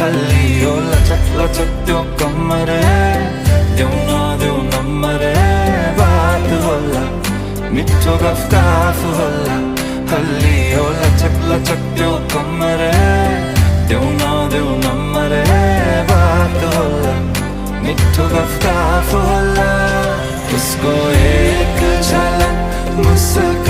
हल्ली ओ लचक लचक त्यो कमरे देऊ नम्बरे बात होला मिठो गफ होला हल्ली ओ लचक लचक त्यो कमरे देऊ नम्बरे बात होला मिठो गफ होला उसको एक झलक मुस्कान